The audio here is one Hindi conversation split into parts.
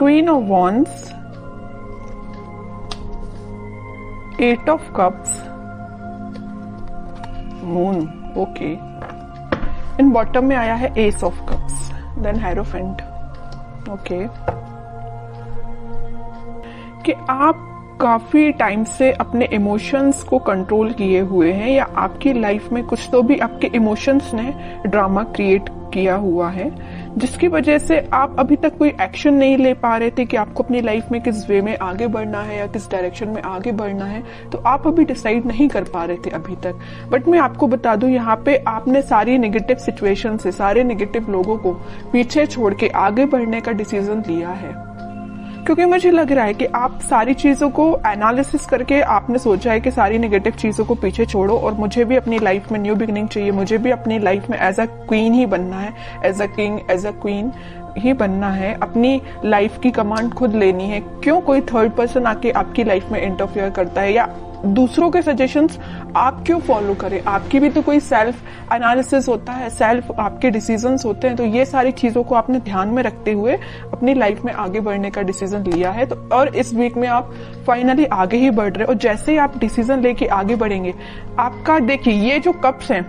Queen of wands, eight of cups, moon, okay. In bottom में आया है ace of cups, then hierophant, okay. कि आप काफी टाइम से अपने इमोशंस को कंट्रोल किए हुए हैं, या आपकी लाइफ में कुछ तो भी आपके इमोशंस ने ड्रामा क्रिएट किया हुआ है, जिसकी वजह से आप अभी तक कोई एक्शन नहीं ले पा रहे थे कि आपको अपनी लाइफ में किस वे में आगे बढ़ना है या किस डायरेक्शन में आगे बढ़ना है। तो आप अभी डिसाइड नहीं कर पा रहे थे अभी तक। बट मैं आपको बता दूं, यहाँ पे आपने सारी नेगेटिव सिचुएशन से, सारे नेगेटिव लोगों को पीछे छोड़ के आगे बढ़ने का डिसीजन लिया है, क्योंकि मुझे लग रहा है कि आप सारी चीजों को एनालिसिस करके आपने सोचा है कि सारी नेगेटिव चीजों को पीछे छोड़ो और मुझे भी अपनी लाइफ में न्यू बिगिनिंग चाहिए, मुझे भी अपनी लाइफ में एज अ क्वीन ही बनना है, as a king, as a queen ही बनना है, अपनी लाइफ की कमांड खुद लेनी है। क्यों कोई थर्ड पर्सन आके आपकी लाइफ में इंटरफेयर करता है, या दूसरों के सजेशंस आप क्यों फॉलो करें? आपकी भी तो कोई सेल्फ एनालिसिस होता है, सेल्फ आपके डिसीजंस होते हैं। तो ये सारी चीजों को आपने ध्यान में रखते हुए अपनी लाइफ में आगे बढ़ने का डिसीजन लिया है। तो और इस वीक में आप फाइनली आगे ही बढ़ रहे हो, और जैसे ही आप डिसीजन लेके आगे बढ़ेंगे, आपका देखिए ये जो कप्स हैं,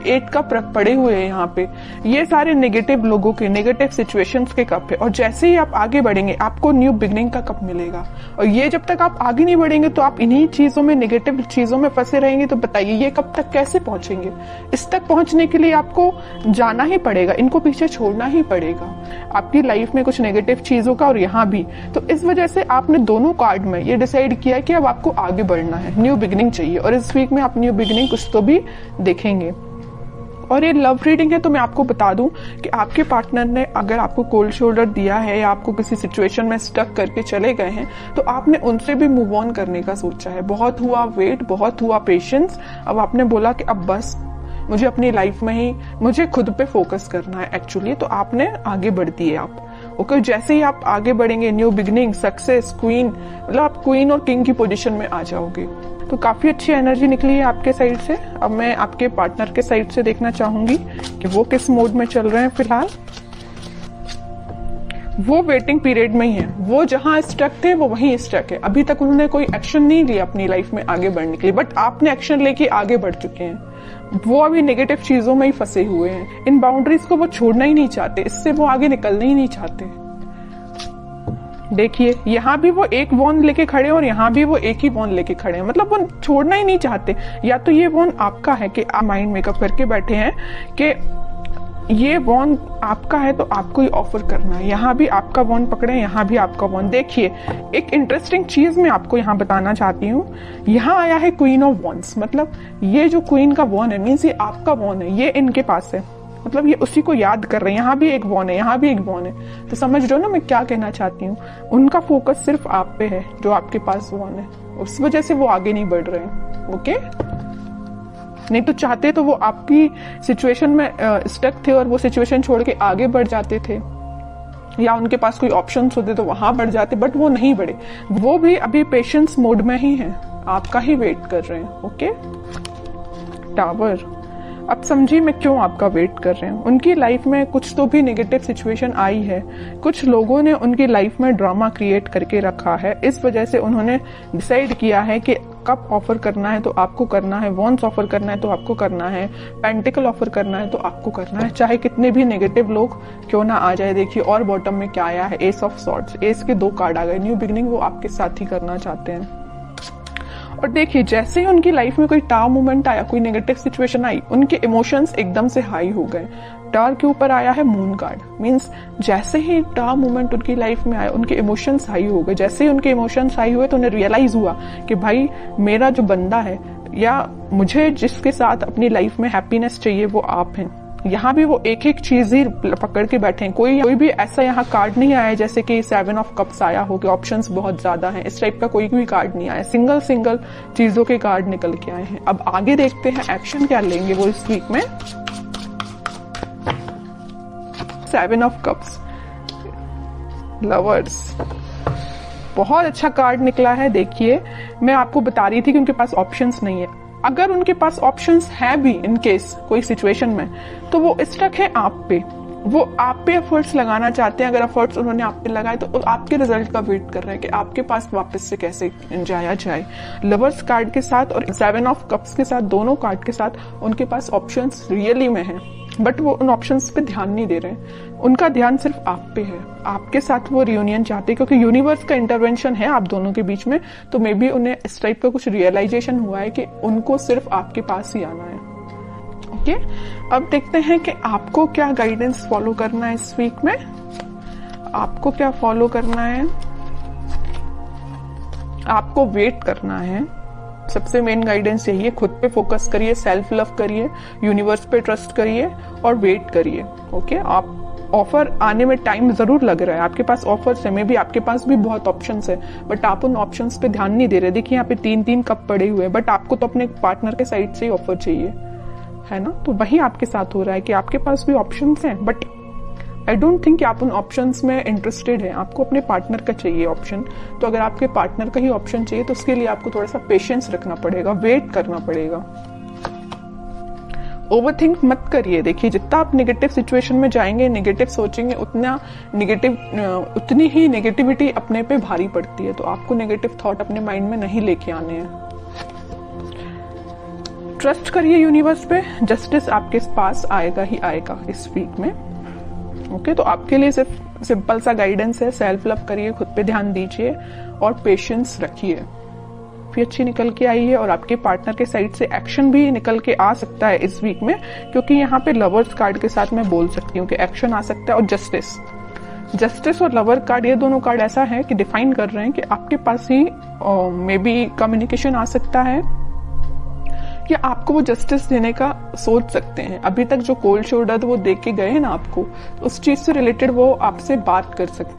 8 कप पड़े हुए हैं यहाँ पे, ये सारे नेगेटिव लोगों के, नेगेटिव सिचुएशंस के कप है। और जैसे ही आप आगे बढ़ेंगे आपको न्यू बिगनिंग का कप मिलेगा। और ये जब तक आप आगे नहीं बढ़ेंगे तो आप इन्हीं चीजों में, नेगेटिव चीजों में फंसे रहेंगे। तो बताइए ये कब तक कैसे पहुंचेंगे? इस तक पहुंचने के लिए आपको जाना ही पड़ेगा, इनको पीछे छोड़ना ही पड़ेगा, आपकी लाइफ में कुछ नेगेटिव चीजों का और यहाँ भी। तो इस वजह से आपने दोनों कार्ड में ये डिसाइड किया कि अब आपको आगे बढ़ना है, न्यू बिगनिंग चाहिए। और इस वीक में आप न्यू बिगनिंग कुछ तो भी देखेंगे। और ये लव रीडिंग है, तो मैं आपको बता दूं कि आपके पार्टनर ने अगर आपको कोल्ड शोल्डर दिया है या आपको किसी सिचुएशन में स्टक करके चले गए हैं, तो आपने उनसे भी मूव ऑन करने का सोचा है। बहुत हुआ वेट, बहुत हुआ पेशेंस, अब आपने बोला कि अब बस मुझे अपनी लाइफ में ही, मुझे खुद पे फोकस करना है एक्चुअली। तो आपने आगे बढ़ती है आप, ओके। जैसे ही आप आगे बढ़ेंगे, न्यू बिगनिंग, सक्सेस, क्वीन, मतलब आप क्वीन और किंग की पोजीशन में आ जाओगे। तो काफी अच्छी एनर्जी निकली है आपके साइड से। अब मैं आपके पार्टनर के साइड से देखना चाहूंगी कि वो किस मोड में चल रहे हैं फिलहाल। वो वेटिंग पीरियड में ही है, वो जहां स्टक थे वो वहीं स्टक है। अभी तक उन्होंने कोई एक्शन नहीं लिया अपनी लाइफ में आगे बढ़ने के लिए, बट आपने एक्शन लेके आगे बढ़ चुके हैं। वो अभी नेगेटिव चीजों में ही फंसे हुए हैं, इन बाउंड्रीज को वो छोड़ना ही नहीं चाहते, इससे वो आगे निकलना ही नहीं चाहते। देखिए यहाँ भी वो एक वॉन लेके खड़े और यहाँ भी वो एक ही वॉन लेके खड़े हैं, मतलब वो छोड़ना ही नहीं चाहते। या तो ये वॉन आपका है कि आप माइंड मेकअप करके बैठे हैं कि ये वॉन आपका है तो आपको ही ऑफर करना है। यहाँ भी आपका वॉन पकड़े, यहाँ भी आपका वॉन। देखिए एक इंटरेस्टिंग चीज मैं आपको यहाँ बताना चाहती हूँ। यहाँ आया है क्वीन ऑफ वॉन्ड्स, मतलब ये जो क्वीन का वॉन है मीन्स ये आपका वॉन है, ये इनके पास है, मतलब ये उसी को याद कर रहे हैं। यहाँ भी एक वॉन है, यहाँ भी एक वॉन है। तो समझ रहे हो ना मैं क्या कहना चाहती हूँ? उनका फोकस सिर्फ आप पे है, जो आपके पास वॉन है, उस वजह से वो आगे नहीं बढ़ रहे हैं, ओके। नहीं तो चाहते तो वो आपकी सिचुएशन में स्टक थे और वो सिचुएशन छोड़ के आगे बढ़ जाते थे, या उनके पास कोई ऑप्शंस होते तो वहां बढ़ जाते, बट वो नहीं बढ़े। वो भी अभी पेशेंस मोड में ही है, आपका ही वेट कर रहे हैं, ओके। टावर, अब समझिए मैं क्यों आपका वेट कर रहे हैं। उनकी लाइफ में कुछ तो भी नेगेटिव सिचुएशन आई है, कुछ लोगों ने उनकी लाइफ में ड्रामा क्रिएट करके रखा है। इस वजह से उन्होंने डिसाइड किया है कि कप ऑफर करना है तो आपको करना है, वॉन्स ऑफर करना है तो आपको करना है, पेंटिकल ऑफर करना है तो आपको करना है, चाहे कितने भी नेगेटिव लोग क्यों ना आ जाए। देखिए और बॉटम में क्या आया है, एस ऑफ सॉर्ड्स, एस के 2 कार्ड आ गए। न्यू बिगनिंग वो आपके साथ ही करना चाहते हैं। और देखिए जैसे ही उनकी लाइफ में कोई टावर मोमेंट आया, कोई नेगेटिव सिचुएशन आई, उनके इमोशंस एकदम से हाई हो गए। टावर के ऊपर आया है मून कार्ड, मींस जैसे ही टावर मोमेंट उनकी लाइफ में आया उनके इमोशंस हाई हो गए। जैसे ही उनके इमोशंस हाई हुए तो उन्हें रियलाइज हुआ कि भाई मेरा जो बंदा है या मुझे जिसके साथ अपनी लाइफ में हैप्पीनेस चाहिए वो आप हैं। यहाँ भी वो एक एक चीज ही पकड़ के बैठे हैं। कोई भी ऐसा यहाँ कार्ड नहीं आया जैसे कि 7 ऑफ कप्स आया हो कि ऑप्शंस बहुत ज्यादा हैं, इस टाइप का कोई भी कार्ड नहीं आया। सिंगल चीजों के कार्ड निकल के आए हैं। अब आगे देखते हैं एक्शन क्या लेंगे वो इस वीक में। 7 ऑफ कप्स, लवर्स, बहुत अच्छा कार्ड निकला है। देखिए मैं आपको बता रही थी कि उनके पास ऑप्शंस नहीं है। अगर उनके पास ऑप्शंस है भी इन केस कोई सिचुएशन में, तो वो स्टक है आप पे। वो आप पे एफर्ट्स लगाना चाहते हैं। अगर एफर्ट्स उन्होंने आप पे लगाए तो आपके रिजल्ट का वेट कर रहे हैं कि आपके पास वापस से कैसे जाया जाए। लवर्स कार्ड के साथ और 7 ऑफ कप्स के साथ, दोनों कार्ड के साथ उनके पास ऑप्शंस रियली में हैं, बट वो उन ऑप्शंस पे ध्यान नहीं दे रहे हैं। उनका ध्यान सिर्फ आप पे है, आपके साथ वो रियूनियन चाहते हैं क्योंकि यूनिवर्स का इंटरवेंशन है आप दोनों के बीच में। तो मे बी उन्हें इस टाइप का कुछ रियलाइजेशन हुआ है कि उनको सिर्फ आपके पास ही आना है। ओके, अब देखते हैं कि आपको क्या गाइडेंस फॉलो करना है इस वीक में। आपको क्या फॉलो करना है? आपको वेट करना है। सबसे मेन गाइडेंस यही है, खुद पे फोकस करिए, सेल्फ लव करिए, यूनिवर्स पे ट्रस्ट करिए और वेट करिए। ओके, आप ऑफर आने में टाइम जरूर लग रहा है, आपके पास ऑफर्स है, मे बी आपके पास भी बहुत ऑप्शंस है, बट आप उन ऑप्शंस पे ध्यान नहीं दे रहे। देखिए यहाँ पे 3-3 कप पड़े हुए हैं, बट आपको तो अपने पार्टनर के साइड से ही ऑफर चाहिए, है ना। तो वही आपके साथ हो रहा है कि आपके पास भी ऑप्शंस हैं, बट आई डोंट थिंक कि आप उन ऑप्शंस में इंटरेस्टेड हैं। आपको अपने पार्टनर का चाहिए ऑप्शन। तो अगर आपके पार्टनर का ही ऑप्शन चाहिए तो उसके लिए आपको थोड़ा सा पेशेंस रखना पड़ेगा, वेट करना पड़ेगा। ओवरथिंक मत करिए। देखिए जितना आप नेगेटिव सिचुएशन में जाएंगे, नेगेटिव सोचेंगे, उतनी ही नेगेटिविटी अपने पे भारी पड़ती है। तो आपको नेगेटिव थॉट अपने माइंड में नहीं लेके आने हैं। ट्रस्ट करिए यूनिवर्स पे, जस्टिस आपके पास आएगा ही आएगा इस वीक में। ओके, तो आपके लिए सिर्फ सिंपल सा गाइडेंस है, सेल्फ लव करिए, खुद पे ध्यान दीजिए और पेशेंस रखिए। फिर अच्छी निकल के आई है और आपके पार्टनर के साइड से एक्शन भी निकल के आ सकता है इस वीक में, क्योंकि यहाँ पे लवर्स कार्ड के साथ मैं बोल सकती हूँ कि एक्शन आ सकता है। और जस्टिस और लवर कार्ड, ये दोनों कार्ड ऐसा है कि डिफाइन कर रहे हैं कि आपके पास ही मे बी कम्युनिकेशन आ सकता है या आपको वो जस्टिस देने का सोच सकते हैं। अभी तक जो कोल्ड शोल्डर वो दे के गए हैं ना आपको, उस चीज से रिलेटेड वो आपसे बात कर सकते हैं।